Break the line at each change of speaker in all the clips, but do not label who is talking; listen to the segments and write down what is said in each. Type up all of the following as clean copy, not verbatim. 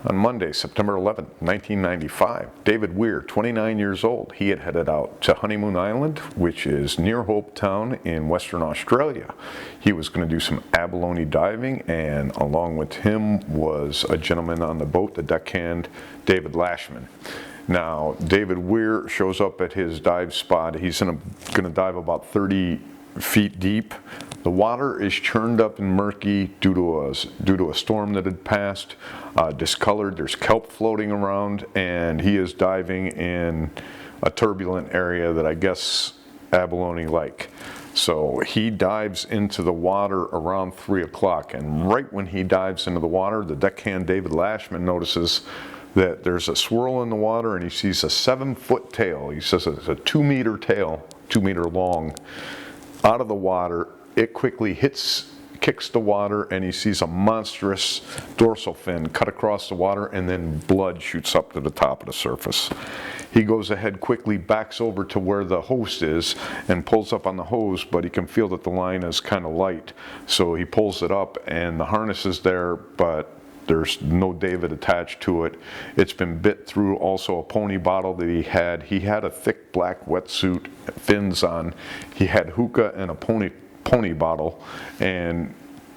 On Monday, September 11, 1995, David Weir, 29 years old, he had headed out to Honeymoon Island, which is near Hope Town in Western Australia. He was going to do some abalone diving, and along with him was a gentleman on the boat, the deckhand, David Lashman. Now, David Weir shows up at his dive spot. He's going to dive about 30 feet deep. The water is churned up and murky due to a storm that had passed, discolored. There's kelp floating around, and he is diving in a turbulent area that I guess abalone like. So he dives into the water around 3 o'clock, and right when he dives into the water, the deckhand David Lashman notices that there's a swirl in the water, and he sees a 7-foot tail. He says it's a 2-meter tail, 2 meter long, out of the water. It quickly kicks the water, and he sees a monstrous dorsal fin cut across the water, and then blood shoots up to the top of the surface. He goes ahead, quickly backs over to where the hose is and pulls up on the hose, but he can feel that the line is kind of light. So he pulls it up, and the harness is there, but there's no David attached to it. It's been bit through. Also a pony bottle that he had. He had a thick black wetsuit, fins on. He had hookah and a pony bottle, and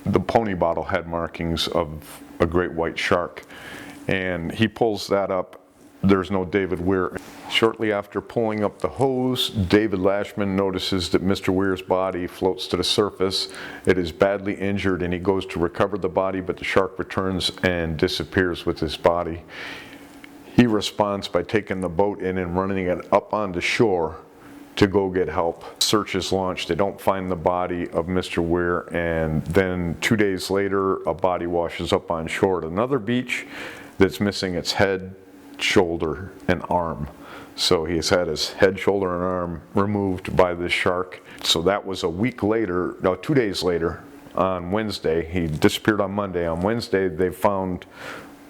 the pony bottle had markings of a great white shark. And he pulls that up. There's no David Weir. Shortly after pulling up the hose, David Lashman notices that Mr. Weir's body floats to the surface. It is badly injured, and he goes to recover the body, but the shark returns and disappears with his body. He responds by taking the boat in and running it up onto shore to go get help. Search is launched. They don't find the body of Mr. Weir, and then 2 days later, a body washes up on shore at another beach that's missing its head, shoulder, and arm. So he's had his head, shoulder, and arm removed by this shark. So that was a week later, no, 2 days later, on Wednesday. He disappeared on Monday. On Wednesday, they found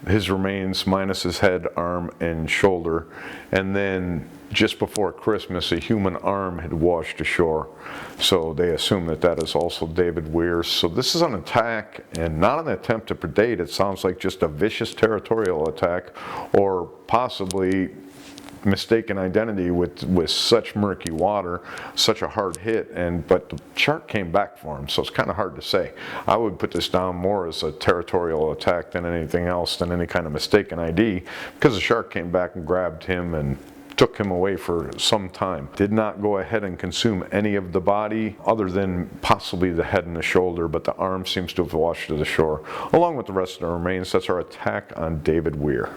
his remains minus his head, arm, and shoulder. And then just before Christmas, a human arm had washed ashore. So they assume that that is also David Weir. So this is an attack and not an attempt to predate. It sounds like just a vicious territorial attack, or possibly mistaken identity with such murky water, such a hard hit, but the shark came back for him, so it's kind of hard to say. I would put this down more as a territorial attack than anything else, than any kind of mistaken ID, because the shark came back and grabbed him and took him away for some time. Did not go ahead and consume any of the body other than possibly the head and the shoulder, but the arm seems to have washed to the shore along with the rest of the remains. That's our attack on David Weir.